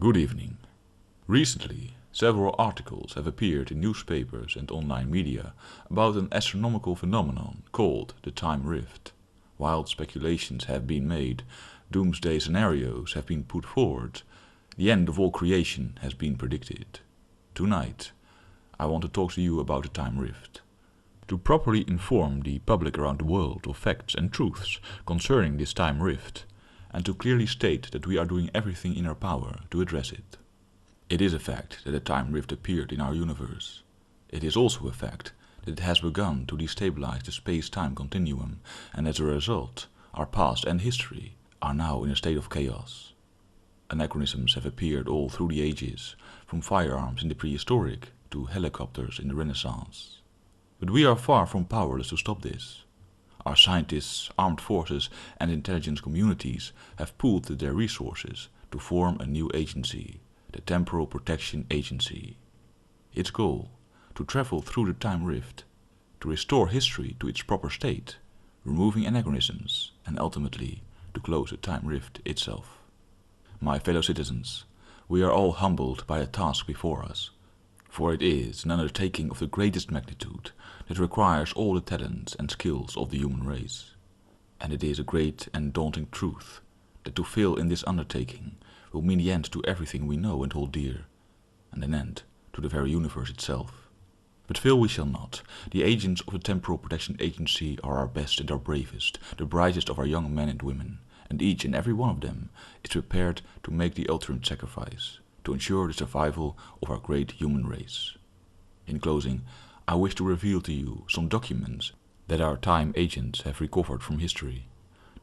Good evening. Recently, several articles have appeared in newspapers and online media about an astronomical phenomenon called the time rift. Wild speculations have been made, doomsday scenarios have been put forward, the end of all creation has been predicted. Tonight, I want to talk to you about the time rift. To properly inform the public around the world of facts and truths concerning this time rift, and to clearly state that we are doing everything in our power to address it. It is a fact that a time rift appeared in our universe. It is also a fact that it has begun to destabilize the space-time continuum, and as a result, our past and history are now in a state of chaos. Anachronisms have appeared all through the ages, from firearms in the prehistoric to helicopters in the Renaissance. But we are far from powerless to stop this. Our scientists, armed forces and intelligence communities have pooled their resources to form a new agency, the Temporal Protection Agency. Its goal, to travel through the time rift, to restore history to its proper state, removing anachronisms, and ultimately to close the time rift itself. My fellow citizens, we are all humbled by the task before us, for it is an undertaking of the greatest magnitude that requires all the talents and skills of the human race. And it is a great and daunting truth that to fail in this undertaking will mean the end to everything we know and hold dear, and an end to the very universe itself. But fail we shall not. The agents of the Temporal Protection Agency are our best and our bravest, the brightest of our young men and women, and each and every one of them is prepared to make the ultimate sacrifice to ensure the survival of our great human race. In closing, I wish to reveal to you some documents that our time agents have recovered from history,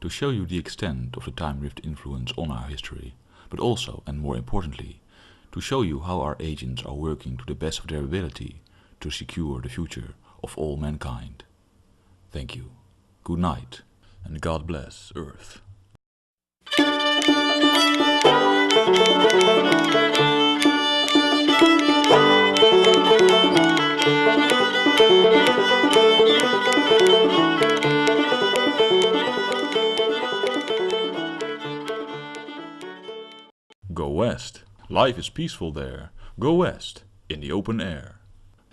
to show you the extent of the time rift influence on our history, but also, and more importantly, to show you how our agents are working to the best of their ability to secure the future of all mankind. Thank you, good night, and God bless Earth. Go west. Life is peaceful there. Go west, in the open air.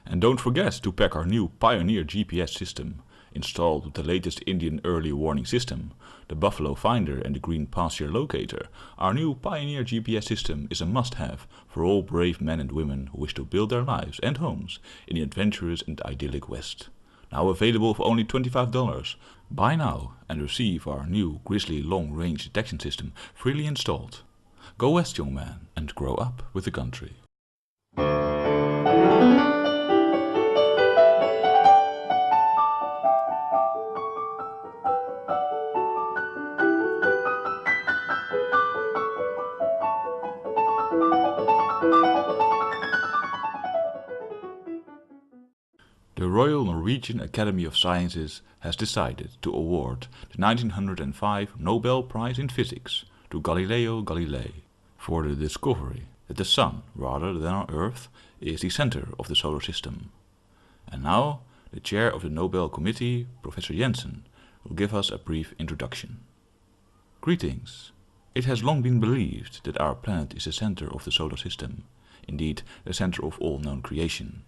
And don't forget to pack our new Pioneer GPS system, installed with the latest Indian early warning system, the Buffalo Finder and the Green Pasture Locator. Our new Pioneer GPS system is a must-have for all brave men and women who wish to build their lives and homes in the adventurous and idyllic West. Now available for only $25. Buy now and receive our new Grizzly long-range detection system freely installed. Go west, young man, and grow up with the country. The Royal Norwegian Academy of Sciences has decided to award the 1905 Nobel Prize in Physics to Galileo Galilei for the discovery that the Sun, rather than our Earth, is the center of the solar system. And now, the chair of the Nobel Committee, Professor Jensen, will give us a brief introduction. Greetings. It has long been believed that our planet is the center of the solar system, indeed the center of all known creation.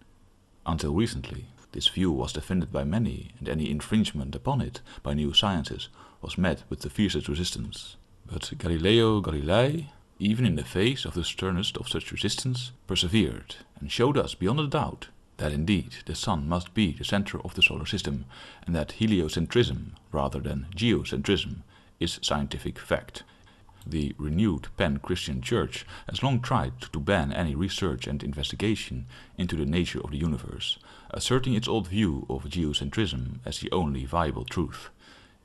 Until recently, this view was defended by many, and any infringement upon it by new sciences was met with the fiercest resistance. But Galileo Galilei, even in the face of the sternest of such resistance, persevered and showed us beyond a doubt that indeed the Sun must be the center of the solar system, and that heliocentrism, rather than geocentrism, is scientific fact. The renewed pan-Christian Church has long tried to ban any research and investigation into the nature of the universe, asserting its old view of geocentrism as the only viable truth.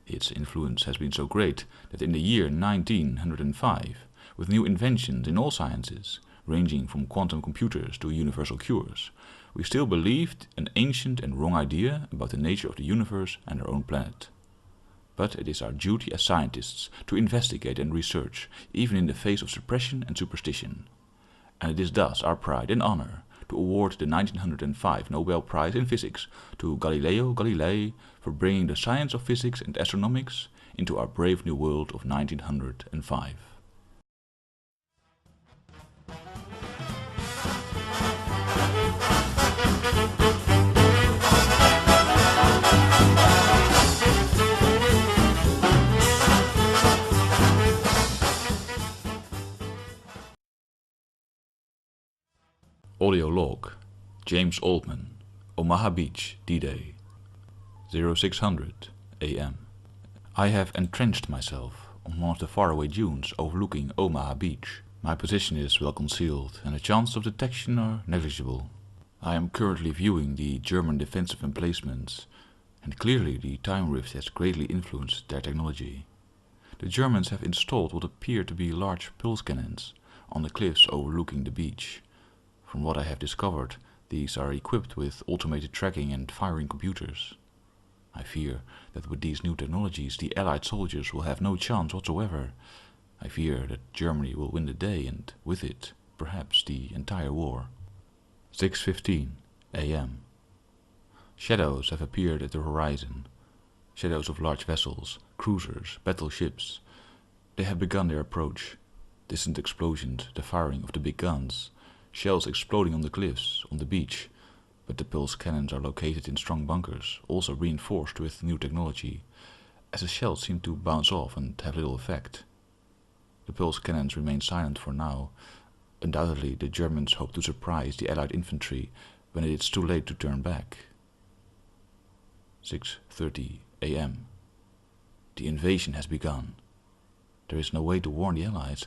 Its influence has been so great that in the year 1905, with new inventions in all sciences, ranging from quantum computers to universal cures, we still believed an ancient and wrong idea about the nature of the universe and our own planet. But it is our duty as scientists to investigate and research, even in the face of suppression and superstition. And it is thus our pride and honor to award the 1905 Nobel Prize in Physics to Galileo Galilei for bringing the science of physics and astronomics into our brave new world of 1905. Audio log. James Altman, Omaha Beach, D-Day, 0600 AM. I have entrenched myself on one of the faraway dunes overlooking Omaha Beach. My position is well concealed and the chances of detection are negligible. I am currently viewing the German defensive emplacements, and clearly the time rift has greatly influenced their technology. The Germans have installed what appear to be large pulse cannons on the cliffs overlooking the beach. From what I have discovered, these are equipped with automated tracking and firing computers. I fear that with these new technologies the Allied soldiers will have no chance whatsoever. I fear that Germany will win the day and with it, perhaps the entire war. 6:15 AM. Shadows have appeared at the horizon. Shadows of large vessels, cruisers, battleships. They have begun their approach. Distant explosions, the firing of the big guns, shells exploding on the cliffs, on the beach. But the pulse cannons are located in strong bunkers, also reinforced with new technology, as the shells seem to bounce off and have little effect. The pulse cannons remain silent for now. Undoubtedly the Germans hope to surprise the Allied infantry when it is too late to turn back. 6:30 AM. The invasion has begun. There is no way to warn the Allies,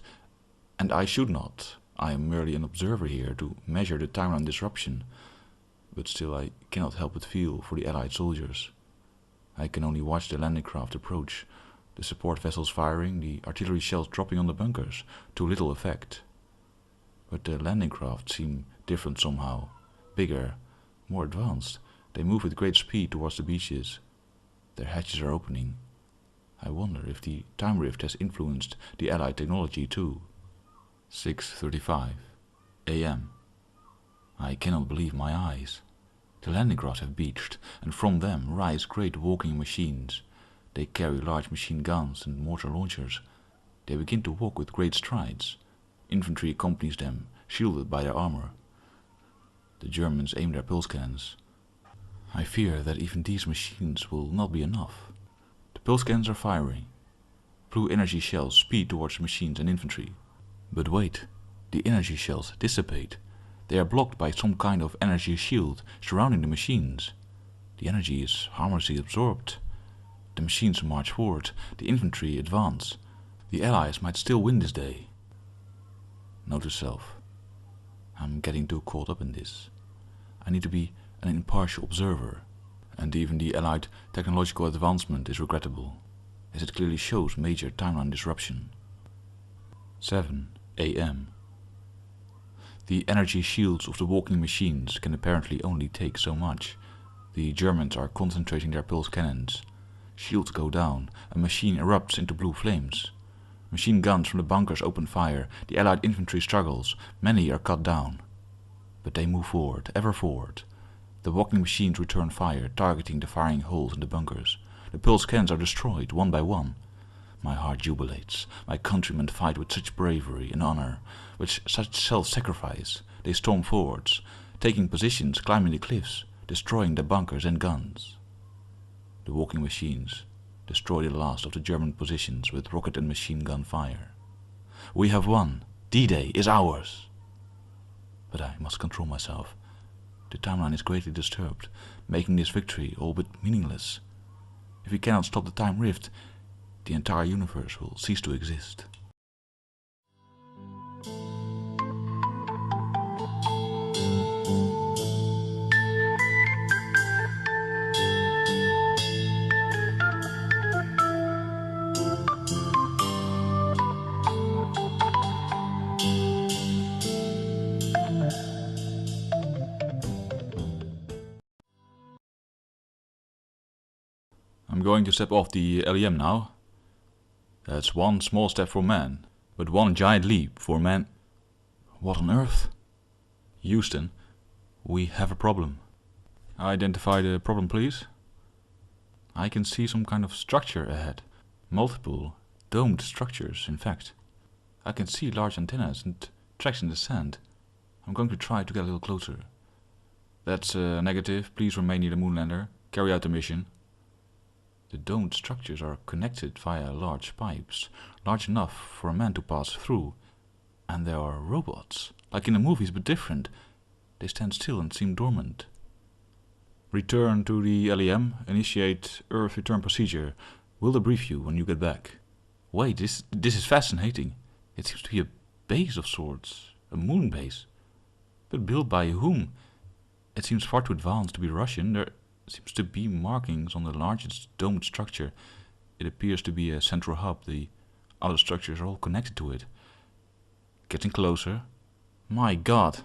and I should not. I am merely an observer here to measure the timeline disruption. But still I cannot help but feel for the Allied soldiers. I can only watch the landing craft approach, the support vessels firing, the artillery shells dropping on the bunkers, to little effect. But the landing craft seem different somehow, bigger, more advanced. They move with great speed towards the beaches. Their hatches are opening. I wonder if the time rift has influenced the Allied technology too. 6:35 AM. I cannot believe my eyes. The landing crafts have beached, and from them rise great walking machines. They carry large machine guns and mortar launchers. They begin to walk with great strides. Infantry accompanies them, shielded by their armor. The Germans aim their pulse cannons. I fear that even these machines will not be enough. The pulse cannons are firing. Blue energy shells speed towards the machines and infantry. But wait, the energy shells dissipate. They are blocked by some kind of energy shield surrounding the machines. The energy is harmlessly absorbed. The machines march forward, the infantry advance. The Allies might still win this day. Note to self. I'm getting too caught up in this. I need to be an impartial observer. And even the Allied technological advancement is regrettable, as it clearly shows major timeline disruption. 7 AM. The energy shields of the walking machines can apparently only take so much. The Germans are concentrating their pulse cannons. Shields go down, a machine erupts into blue flames. Machine guns from the bunkers open fire, the Allied infantry struggles, many are cut down. But they move forward, ever forward. The walking machines return fire, targeting the firing holes in the bunkers. The pulse cannons are destroyed, one by one. My heart jubilates. My countrymen fight with such bravery and honor, with such self-sacrifice. They storm forwards, taking positions, climbing the cliffs, destroying the bunkers and guns. The walking machines destroy the last of the German positions with rocket and machine gun fire. We have won. D-Day is ours. But I must control myself. The timeline is greatly disturbed, making this victory all but meaningless. If we cannot stop the time rift, the entire universe will cease to exist. I'm going to step off the LEM now. That's one small step for man, but one giant leap for man. What on earth? Houston, we have a problem. Identify the problem, please. I can see some kind of structure ahead. Multiple domed structures, in fact. I can see large antennas and tracks in the sand. I'm going to try to get a little closer. That's negative. Please remain near the moonlander. Carry out the mission. The domed structures are connected via large pipes, large enough for a man to pass through. And there are robots, like in the movies, but different. They stand still and seem dormant. Return to the LEM, initiate Earth return procedure. Will debrief you when you get back. Wait, this is fascinating. It seems to be a base of sorts, a moon base. But built by whom? It seems far too advanced to be Russian. There seems to be markings on the largest domed structure. It appears to be a central hub. The other structures are all connected to it. Getting closer. My God!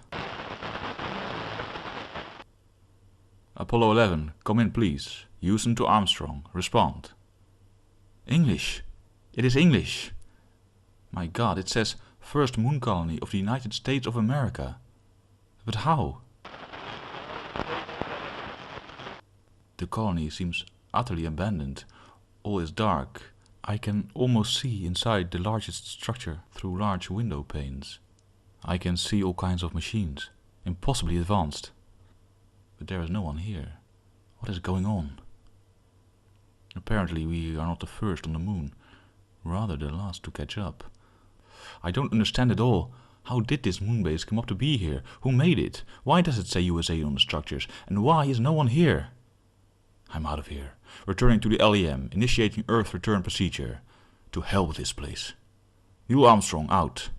Apollo 11, come in please. Houston to Armstrong, respond. English! It is English! My God, it says First Moon Colony of the United States of America. But how? The colony seems utterly abandoned. All is dark. I can almost see inside the largest structure through large window panes. I can see all kinds of machines, impossibly advanced. But there is no one here. What is going on? Apparently we are not the first on the moon, rather the last to catch up. I don't understand it all. How did this moon base come up to be here? Who made it? Why does it say USA on the structures? And why is no one here? I'm out of here. Returning to the LEM, initiating Earth return procedure. To hell with this place. Neil Armstrong out.